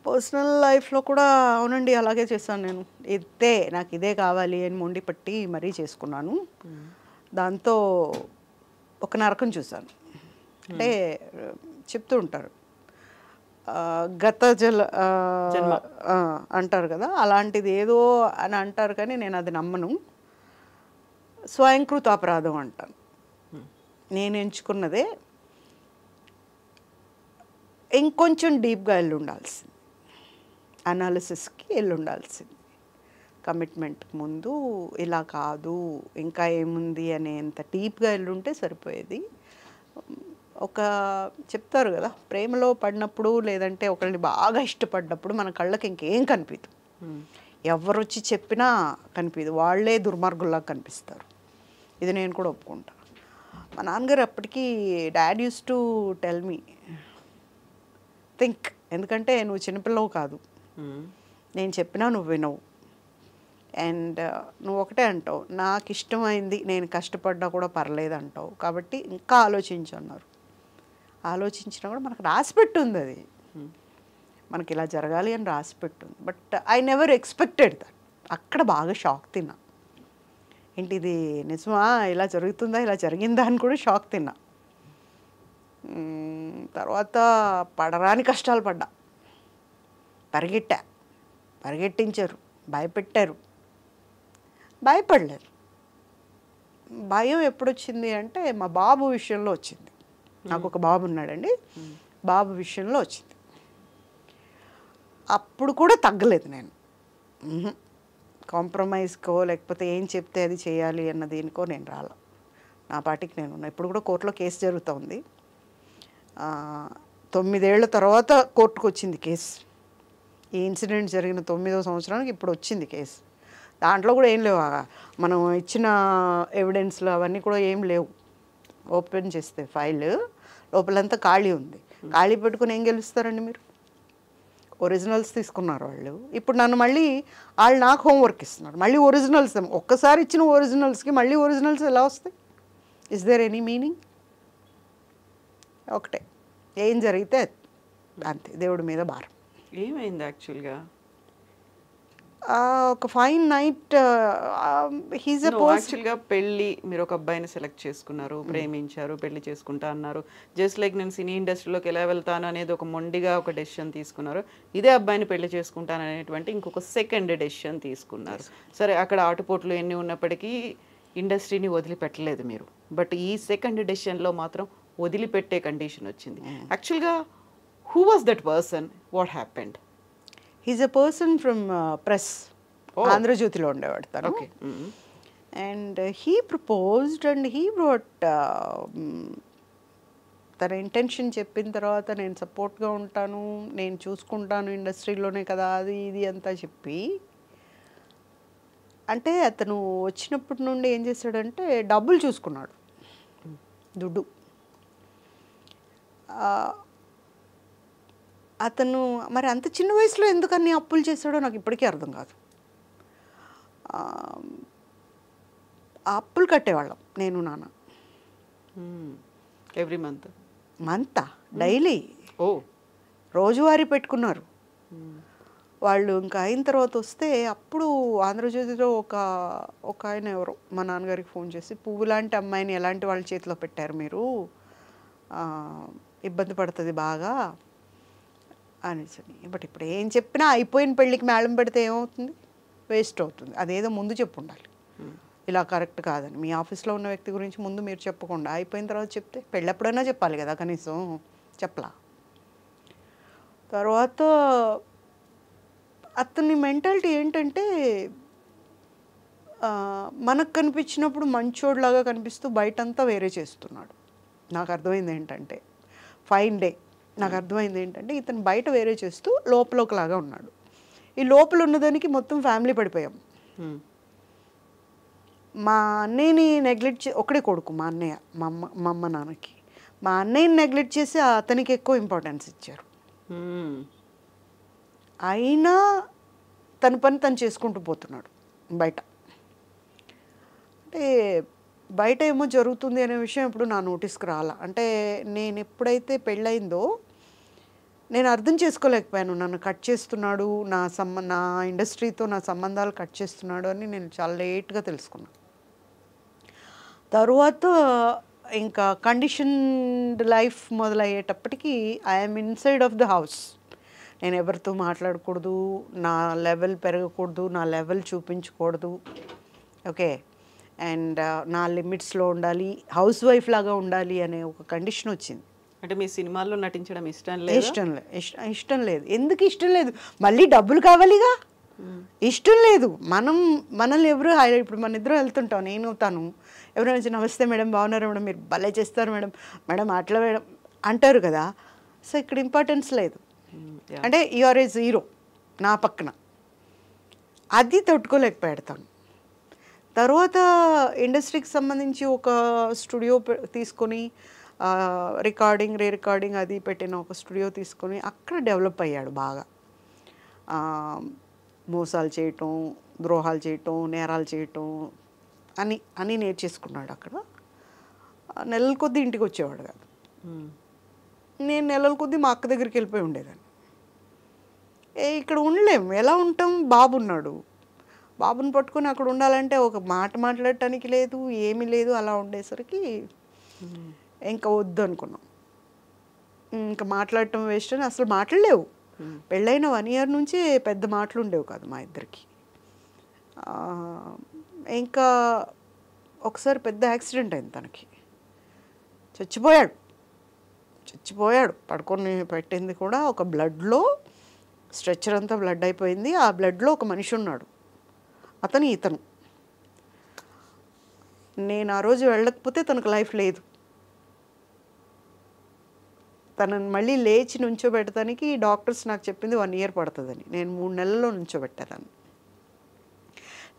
Personal లైఫ్లో కూడా అవునండి అలాగే చేశాను నేను. నాకు ఇదే కావాలి అని మొండి పట్టి మరీ చేసుకున్నాను. దాంతో ఒక నరకం చూశాను. అంటే చెప్తూ ఉంటారు గత జన్మ. అంటారు కదా, అలాంటిది ఏదో అని అంటారు కానీ నేను అది నమ్మను. స్వయంకృత అపరాధం అంటాను. నేను ఎంచుకున్నదే ఇంకొంచెం డీప్గా వెళ్ళి ఉండాల్సింది, అనాలిసిస్కి వెళ్ళి ఉండాల్సింది. కమిట్మెంట్కి ముందు ఇలా కాదు ఇంకా ఏముంది అనేంత డీప్గా వెళ్ళి ఉంటే సరిపోయేది. ఒక చెప్తారు కదా, ప్రేమలో పడినప్పుడు లేదంటే ఒకరిని బాగా ఇష్టపడినప్పుడు మన కళ్ళకి ఇంకేం కనిపించదు. ఎవరు వచ్చి చెప్పినా కనిపించదు, వాళ్ళే దుర్మార్గుల్లా కనిపిస్తారు. ఇది నేను కూడా ఒప్పుకుంటాను. మా నాన్నగారు అప్పటికి dad use to tell me think, ఎందుకంటే నువ్వు చిన్నపిల్లవు కాదు, నేను చెప్పినా నువ్వు వినవు, అండ్ నువ్వు ఒకటే అంటావు నాకు ఇష్టమైంది నేను కష్టపడ్డా కూడా పర్లేదు అంటావు, కాబట్టి ఇంకా ఆలోచించు అన్నారు. ఆలోచించినా కూడా మనకు రాసిపెట్టుంది, అది మనకి ఇలా జరగాలి అని రాసిపెట్టుంది. But I never expected that. అక్కడ బాగా షాక్ తిన్నా. ఏంటి ఇది నిజమా, ఇలా జరుగుతుందా, ఇలా జరిగిందా అని కూడా షాక్ తిన్నా. తర్వాత పడరాని కష్టాలు పడ్డా, పరిగెట్టించారు, భయపెట్టారు, భయపడలేరు. భయం ఎప్పుడు వచ్చింది అంటే మా బాబు విషయంలో వచ్చింది. నాకు ఒక బాబు ఉన్నాడండి, బాబు విషయంలో వచ్చింది. అప్పుడు కూడా తగ్గలేదు నేను. కాంప్రమైజ్కో లేకపోతే ఏం చెప్తే అది చేయాలి అన్న దేనికో నేను రాలా. నా పాటికి నేను ఉన్నా. ఇప్పుడు కూడా కోర్టులో కేసు జరుగుతుంది. 9 ఏళ్ల తర్వాత కోర్టుకు వచ్చింది కేసు. ఈ ఇన్సిడెంట్ జరిగిన 9వ సంవత్సరానికి ఇప్పుడు వచ్చింది కేసు. దాంట్లో కూడా ఏం లేవు, మనం ఇచ్చిన ఎవిడెన్స్లు అవన్నీ కూడా ఏం లేవు. ఓపెన్ చేస్తే ఫైల్ లోపలంతా ఖాళీ ఉంది. ఖాళీ పెట్టుకుని ఏం గెలుస్తారండి మీరు? ఒరిజినల్స్ తీసుకున్నారు వాళ్ళు. ఇప్పుడు నన్ను మళ్ళీ వాళ్ళు నాకు హోంవర్క్ ఇస్తున్నారు, మళ్ళీ ఒరిజినల్స్. ఒక్కసారి ఇచ్చిన ఒరిజినల్స్కి మళ్ళీ ఒరిజినల్స్ ఎలా వస్తాయి? Is there any meaning? ఒకటే, ఏం జరిగితే అంతే, దేవుడి మీద భారం. ఏమైంది యాక్చువల్గా? ఒక ఫైన్ నైట్ హీజ్ యాక్చువల్గా పెళ్ళి, మీరు ఒక అబ్బాయిని సెలెక్ట్ చేసుకున్నారు, ప్రేమించారు, పెళ్లి చేసుకుంటా అన్నారు. జస్ట్ లైక్ నేను సినీ ఇండస్ట్రీలోకి ఎలా వెళ్తాను అనేది ఒక మొండిగా ఒక డెసిషన్ తీసుకున్నారు. ఇదే అబ్బాయిని పెళ్లి చేసుకుంటాను అనేటువంటి ఇంకొక సెకండ్ డెసిషన్ తీసుకున్నారు. సరే, అక్కడ ఆటుపోట్లు ఎన్ని ఉన్నప్పటికీ ఇండస్ట్రీని వదిలిపెట్టలేదు మీరు. బట్ ఈ సెకండ్ డెసిషన్లో మాత్రం వదిలిపెట్టే కండిషన్ వచ్చింది. యాక్చువల్గా who was that person, what happened? He's a person from press, ఆంధ్రజ్యోతిలో ఉండేవాడు తను. And he proposed and he brought తన ఇంటెన్షన్ చెప్పిన తర్వాత నేను సపోర్ట్గా ఉంటాను, నేను చూసుకుంటాను ఇండస్ట్రీలోనే కదా అది ఇది అంతా చెప్పి, అంటే అతను వచ్చినప్పటి నుండి ఏం చేశాడంటే డబ్బులు చూసుకున్నాడు, దుడ్డు. అతను మరి అంత చిన్న వయసులో ఎందుకని అప్పులు చేశాడో నాకు ఇప్పటికీ అర్థం కాదు. ఆ అప్పులు కట్టేవాళ్ళం నేను నాన్న. ఎవ్రీ మంత్ డైలీ రోజువారీ పెట్టుకున్నారు వాళ్ళు. ఇంకా అయిన తర్వాత వస్తే అప్పుడు ఆంధ్రజ్యోతిలో ఒక ఆయన ఎవరో మా నాన్నగారికి ఫోన్ చేసి, పువ్వు లాంటి అమ్మాయిని ఎలాంటి వాళ్ళ చేతిలో పెట్టారు మీరు, ఇబ్బంది పడుతుంది బాగా అనేసి. బట్ ఇప్పుడు ఏం చెప్పినా అయిపోయిన పెళ్ళికి మేళం పెడితే ఏమవుతుంది? వేస్ట్ అవుతుంది. అదేదో ముందు చెప్పు ఉండాలి, ఇలా కరెక్ట్ కాదని. మీ ఆఫీస్లో ఉన్న వ్యక్తి గురించి ముందు మీరు చెప్పకుండా అయిపోయిన తర్వాత చెప్తే, పెళ్ళి ఎప్పుడైనా చెప్పాలి కదా, కనీసం చెప్పలా. తర్వాత అతని మెంటాలిటీ ఏంటంటే మనకు కనిపించినప్పుడు మంచోడ్లాగా కనిపిస్తూ బయటంతా వేరే చేస్తున్నాడు. నాకు అర్థమైంది ఏంటంటే ఫైన్ డే నాకు అర్థమైంది ఏంటంటే ఇతను బయట వేరే చేస్తూ లోపల ఒకలాగా ఉన్నాడు. ఈ లోపల ఉన్నదానికి మొత్తం ఫ్యామిలీ పడిపోయాం. మా అన్నయ్యని నెగ్లెక్ట్ ఒకడే కొడుకు మా అన్నయ్య, మా అమ్మ నాన్నకి. మా అన్నయ్యని నెగ్లెక్ట్ చేసి అతనికి ఎక్కువ ఇంపార్టెన్స్ ఇచ్చారు. అయినా తన పని తను చేసుకుంటూ పోతున్నాడు బయట. అంటే బయట ఏమో జరుగుతుంది అనే విషయం ఇప్పుడు నా నోటీస్కి రాలా. అంటే నేను ఎప్పుడైతే పెళ్ళయిందో నేను అర్థం చేసుకోలేకపోయాను. నన్ను కట్ చేస్తున్నాడు, నా ఇండస్ట్రీతో నా సంబంధాలు కట్ చేస్తున్నాడు అని నేను చాలా లేట్‌గా తెలుసుకున్నా. తరువాత ఇంకా కండిషన్డ్ లైఫ్ మొదలయ్యేటప్పటికి I am inside of the house. నేను ఎవరితో మాట్లాడకూడదు, నా లెవెల్ పెరగకూడదు, నా లెవెల్ చూపించకూడదు. ఓకే. అండ్ నా లిమిట్స్‌లో ఉండాలి, హౌస్ వైఫ్ లాగా ఉండాలి అనే ఒక కండిషన్ వచ్చింది. అంటే మీ సినిమాల్లో నటించడం ఇష్టం లేదా? ఇష్టం లేదు. ఎందుకు ఇష్టం లేదు? మళ్ళీ డబ్బులు కావాలిగా. ఇష్టం లేదు. మనల్ని ఎవరు ఇప్పుడు మన ఇద్దరం వెళ్తుంటాం, నేను తను. ఎవరైనా వచ్చి నమస్తే మేడం, బాగున్నారా మేడం, మీరు భలే చేస్తారు మేడం, మేడం అట్లా మేడం అంటారు కదా. సో ఇక్కడ ఇంపార్టెన్స్ లేదు. అంటే యు ఆర్ ఏ జీరో నా పక్కన. అది తట్టుకోలేకపోయాడు. తర్వాత ఇండస్ట్రీకి సంబంధించి ఒక స్టూడియో తీసుకొని రీ రికార్డింగ్ అది పెట్టిన ఒక స్టూడియో తీసుకొని అక్కడ డెవలప్ అయ్యాడు బాగా. మోసాలు చేయటం, ద్రోహాలు చేయటం, నేరాలు చేయటం అని నేర్చేసుకున్నాడు అక్కడ. నెలల కొద్దీ ఇంటికి వచ్చేవాడు కాదు. నేను నెలల కొద్దీ మా అక్క దగ్గరికి వెళ్ళిపోయి ఉండేదాన్ని. ఇక్కడ ఉండలేము, ఎలా ఉంటాం? బాబు ఉన్నాడు, బాబుని పట్టుకొని అక్కడ ఉండాలంటే ఒక మాట మాట్లాడటానికి లేదు, ఏమీ లేదు. అలా ఉండేసరికి ఇంకా వద్దు అనుకున్నాం. ఇంకా మాట్లాడటం వేస్ట్ అని అసలు మాట్లాడలేవు. పెళ్ళైన 1 year నుంచే పెద్ద మాటలు ఉండేవి కాదు మా ఇద్దరికి. ఇంకా ఒకసారి పెద్ద యాక్సిడెంట్ అయింది తనకి. చచ్చిపోయాడు. పడుకొని పెట్టింది కూడా ఒక బ్లడ్లో, స్ట్రెచ్చర్ అంతా బ్లడ్ అయిపోయింది. ఆ బ్లడ్లో ఒక మనిషి ఉన్నాడు, ఇతను. నేను ఆ రోజు వెళ్ళకపోతే తనకు లైఫ్ లేదు. తనని మళ్ళీ లేచి నుంచోబెట్టడానికి డాక్టర్స్ నాకు చెప్పింది 1 year పడుతుందని. నేను 3 నెలల్లో నుంచోబెట్టాను.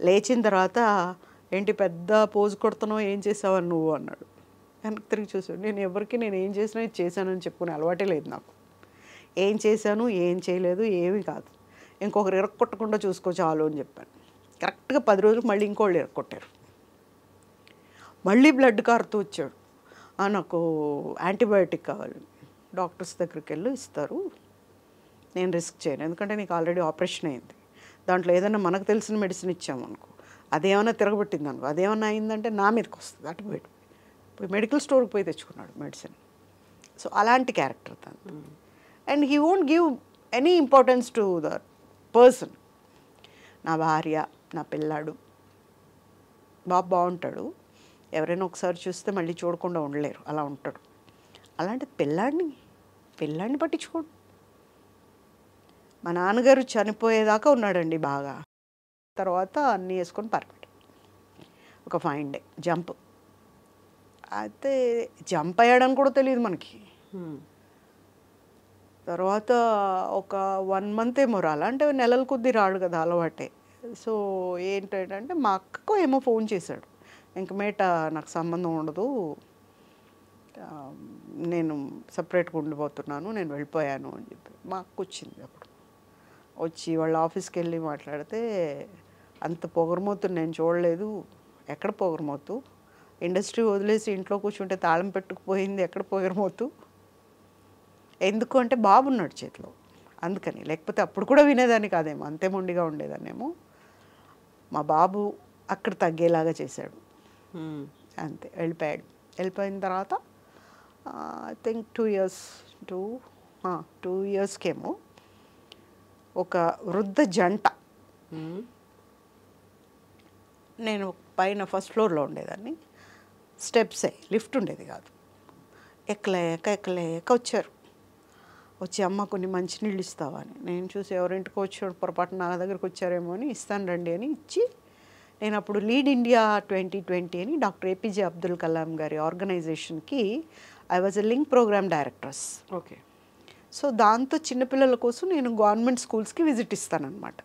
లేచిన తర్వాత ఏంటి పెద్ద పోజు కొడుతున్నావు, ఏం చేసావని నువ్వు అన్నాడు. వెనక్కి తిరిగి చూసాడు. నేను ఏం చేసినా ఇది చేశానని చెప్పుకునే అలవాటే లేదు నాకు. ఏం చేశాను, ఏం చేయలేదు, ఏమీ కాదు. ఇంకొకరు ఇరక్కొట్టకుండా చూసుకో చాలు అని చెప్పాను. కరెక్ట్గా 10 రోజులకు మళ్ళీ ఇంకోళ్ళు ఇరక్కొట్టారు. మళ్ళీ బ్లడ్ కారుతూ వచ్చాడు. నాకు యాంటీబయాటిక్ కావాలి. డాక్టర్స్ దగ్గరికి వెళ్ళి ఇస్తారు. నేను రిస్క్ చేయను, ఎందుకంటే నీకు ఆల్రెడీ ఆపరేషన్ అయింది. దాంట్లో ఏదైనా మనకు తెలిసిన మెడిసిన్ ఇచ్చామనుకో, అదేమన్నా తిరగబెట్టింది అనుకో, అదేమన్నా అయిందంటే నా మీదకి వస్తుంది. అటు బయట ఇప్పుడు మెడికల్ స్టోర్కి పోయి తెచ్చుకున్నాడు మెడిసిన్. సో అలాంటి క్యారెక్టర్ తను. And he won't give any importance to the person. నా భార్య, నా పిల్లాడు, బాగుంటాడు. ఎవరైనా ఒకసారి చూస్తే మళ్ళీ చూడకుండా ఉండలేరు, అలా ఉంటాడు. అలాంటిది పిల్లాడిని పట్టించుకోడు. మా నాన్నగారు చనిపోయేదాకా ఉన్నాడండి బాగా. తర్వాత అన్నీ వేసుకొని పర్మిట్. ఒక ఫైన్ డే జంప్. అయితే జంప్ అయ్యాడని కూడా తెలియదు మనకి. తర్వాత ఒక 1 month ఏమో రాలా, అంటే నెలల కొద్దీ రాడు కదా, అలవాటే. సో ఏంటంటే మా అక్కకు ఏమో ఫోన్ చేశాడు, ఇంక మేట నాకు సంబంధం ఉండదు, నేను సపరేట్గా ఉండిపోతున్నాను, నేను వెళ్ళిపోయాను అని చెప్పి. మా అక్క వచ్చింది. అప్పుడు వచ్చి వాళ్ళ ఆఫీస్కి వెళ్ళి మాట్లాడితే, అంత పొగరమోతుని నేను చూడలేదు. ఎక్కడ పొగరమోతు? ఇండస్ట్రీ వదిలేసి ఇంట్లో కూర్చుంటే తాళం పెట్టుకుపోయింది, ఎక్కడ పొగరమోతు? ఎందుకు అంటే బాబున్నాడు చేతిలో, అందుకని. లేకపోతే అప్పుడు కూడా వినేదాన్ని కాదేమో, అంతే మొండిగా ఉండేదాన్నేమో. మా బాబు అక్కడ తగ్గేలాగా చేశాడు, అంతే. వెళ్ళిపోయిన తర్వాత ఐ థింక్ 2 yearsకేమో ఒక వృద్ధ జంట, నేను పైన ఫస్ట్ ఫ్లోర్లో ఉండేదాన్ని, స్టెప్సే, లిఫ్ట్ ఉండేది కాదు, ఎక్కలేక వచ్చారు. వచ్చి అమ్మ కొన్ని మంచినీళ్ళు ఇస్తావా అని. నేను చూసి ఎవరింటికి వచ్చాడు, పొరపాటు నా దగ్గరికి వచ్చారేమో అని ఇస్తాను రండి అని ఇచ్చి, నేను అప్పుడు లీడ్ ఇండియా 2020 అని డాక్టర్ ఏపీజే అబ్దుల్ కలాం గారి ఆర్గనైజేషన్కి I was a link program directors. Okay. So దాంతో చిన్నపిల్లల కోసం నేను గవర్నమెంట్ స్కూల్స్కి విజిట్ ఇస్తానన్నమాట.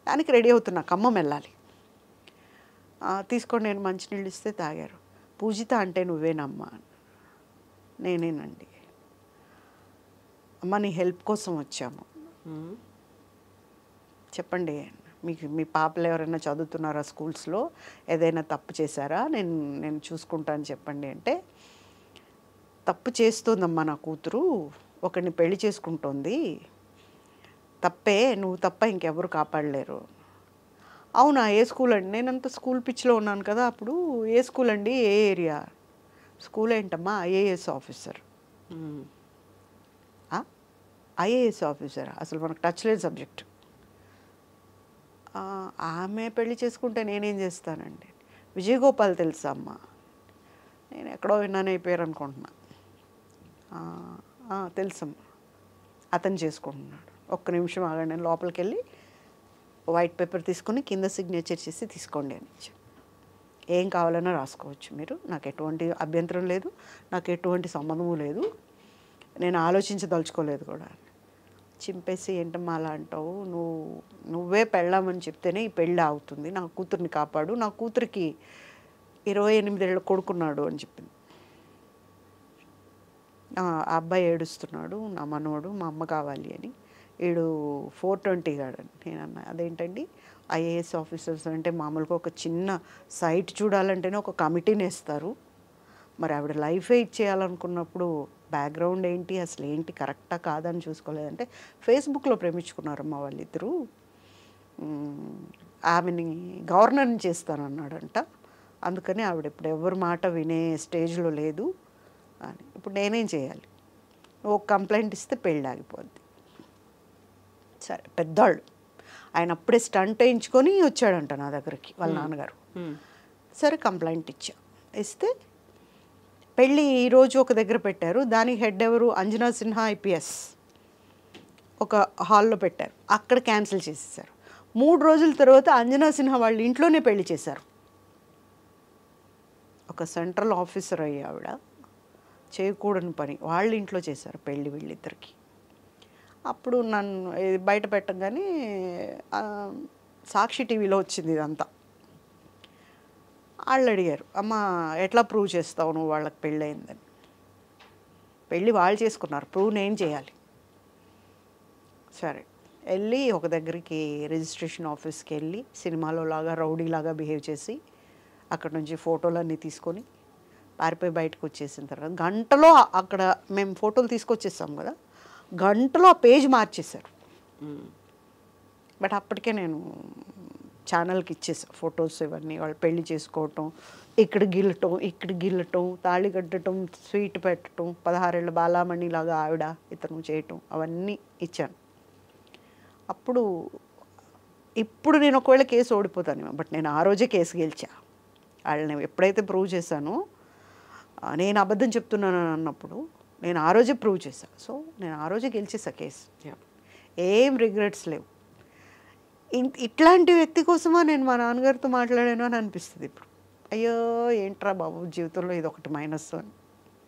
దానికి రెడీ అవుతున్నా, ఖమ్మం వెళ్ళాలి. తీసుకొని నేను మంచినీళ్ళు ఇస్తే తాగారు. పూజిత అంటే నువ్వేనమ్మా? నేనేనండి. అమ్మ నీ హెల్ప్ కోసం వచ్చాము, చెప్పండి, మీ పాపలు ఎవరైనా చదువుతున్నారా స్కూల్స్లో, ఏదైనా తప్పు చేశారా, నేను చూసుకుంటాను చెప్పండి అంటే, తప్పు చేస్తుందమ్మా నా కూతురు, ఒకరిని పెళ్లి చేసుకుంటోంది, తప్పే, నువ్వు తప్ప ఇంకెవరు కాపాడలేరు. అవునా, ఏ స్కూల్ అండి? నేనంత స్కూల్ పిచ్చిలో ఉన్నాను కదా అప్పుడు. ఏ స్కూల్ అండి, ఏ ఏరియా? స్కూల్ ఏంటమ్మా, ఐఏఎస్ ఆఫీసర్. ఐఏఎస్ ఆఫీసర్ అసలు మనకు టచ్ లేని సబ్జెక్ట్. ఆమె పెళ్లి చేసుకుంటే నేనేం చేస్తానండి? విజయగోపాల్ తెలుసా అమ్మ? నేను ఎక్కడో విన్నాను ఈ పేరు అనుకుంటున్నా. తెలుసమ్మా, అతను చేసుకుంటున్నాడు. ఒక్క నిమిషం ఆగండి, నేను లోపలికి వెళ్ళి వైట్ పేపర్ తీసుకొని కింద సిగ్నేచర్ చేసి తీసుకోండి అని ఇచ్చాను. ఏం కావాలన్నా రాసుకోవచ్చు మీరు, నాకు ఎటువంటి అభ్యంతరం లేదు, నాకు ఎటువంటి సంబంధము లేదు, నేను ఆలోచించదలుచుకోలేదు కూడా. చింపేసి, ఏంటమ్మా అలా అంటావు, నువ్వే పెళ్ళామని చెప్తేనే ఈ పెళ్ళి అవుతుంది, నా కూతుర్ని కాపాడు, నా కూతురికి 28 ఏళ్ళ కొడుకున్నాడు అని చెప్పింది. ఆ అబ్బాయి ఏడుస్తున్నాడు, నా మనవడు, మా అమ్మ కావాలి అని. వీడు 420 గాడని. నేను అన్నా, అదేంటండి, ఐఏఎస్ ఆఫీసర్స్ అంటే మామూలుగా ఒక చిన్న సైట్ చూడాలంటేనే ఒక కమిటీని వేస్తారు, మరి ఆవిడ లైఫే ఇచ్చేయాలనుకున్నప్పుడు బ్యాక్గ్రౌండ్ ఏంటి, అసలు ఏంటి, కరెక్టా కాదని చూసుకోలేదంటే ఫేస్బుక్లో ప్రేమించుకున్నారమ్మా వాళ్ళిద్దరూ. ఆమెని గవర్నర్ని చేస్తానన్నాడంట, అందుకని ఆవిడ ఇప్పుడు ఎవరి మాట వినే స్టేజ్లో లేదు అని. ఇప్పుడు నేనేం చేయాలి? ఒక కంప్లైంట్ ఇస్తే పెళ్ళి ఆగిపోద్ది. సరే, పెద్దవాళ్ళు, ఆయన అప్పుడే స్టంట్ వేయించుకొని వచ్చాడంట నా దగ్గరికి వాళ్ళ నాన్నగారు. సరే కంప్లైంట్ ఇస్తే పెళ్ళి ఈరోజు ఒక దగ్గర పెట్టారు. దానికి హెడ్ ఎవరు? అంజనా సిన్హా ఐపీఎస్. ఒక హాల్లో పెట్టారు, అక్కడ క్యాన్సిల్ చేసేసారు. 3 రోజుల తర్వాత అంజనా సిన్హా వాళ్ళ ఇంట్లోనే పెళ్లి చేశారు. ఒక సెంట్రల్ ఆఫీసర్ అయ్యి ఆవిడ చేయకూడని పని వాళ్ళ ఇంట్లో చేశారు పెళ్ళి వీళ్ళిద్దరికి. అప్పుడు నన్ను బయట పెట్టగానే సాక్షి టీవీలో వచ్చింది ఇదంతా. వాళ్ళు అడిగారు, అమ్మ ఎట్లా ప్రూవ్ చేస్తావు నువ్వు వాళ్ళకి పెళ్ళి అయిందని? పెళ్ళి వాళ్ళు చేసుకున్నారు, ప్రూవ్ నేను చేయాలి. సరే, వెళ్ళి ఒక దగ్గరికి రిజిస్ట్రేషన్ ఆఫీస్కి వెళ్ళి సినిమాలో లాగా రౌడీలాగా బిహేవ్ చేసి అక్కడ నుంచి ఫోటోలన్నీ తీసుకొని పారిపోయి బయటకు వచ్చేసిన తర్వాత గంటలో అక్కడ మేము ఫోటోలు తీసుకొచ్చేసాం కదా, గంటలో ఆ పేజ్ మార్చేశారు. బట్ అప్పటికే నేను ఛానల్కి ఇచ్చేసాను ఫొటోస్ ఇవన్నీ. వాళ్ళు పెళ్లి చేసుకోవటం, ఇక్కడ గిల్లటం, తాళి కట్టడం, స్వీట్ పెట్టడం, 16 ఏళ్ళ బాలామణి లాగా ఆవిడ ఇతను చేయటం, అవన్నీ ఇచ్చాను. ఇప్పుడు నేను ఒకవేళ కేసు ఓడిపోతాను, బట్ నేను ఆ రోజే కేసు గెలిచా. వాళ్ళని ఎప్పుడైతే ప్రూవ్ చేశానో, నేను అబద్ధం చెప్తున్నాను అన్నప్పుడు నేను ఆ రోజే ప్రూవ్ చేశాను. సో నేను ఆ రోజే గెలిచేసా కేసు. ఏం రిగ్రెట్స్ లేవు. ఇట్లాంటి వ్యక్తి కోసమా నేను మా నాన్నగారితో మాట్లాడాను అని అనిపిస్తుంది ఇప్పుడు. అయ్యో ఏంట్రా బాబు, జీవితంలో ఇది ఒకటి మైనస్ అని.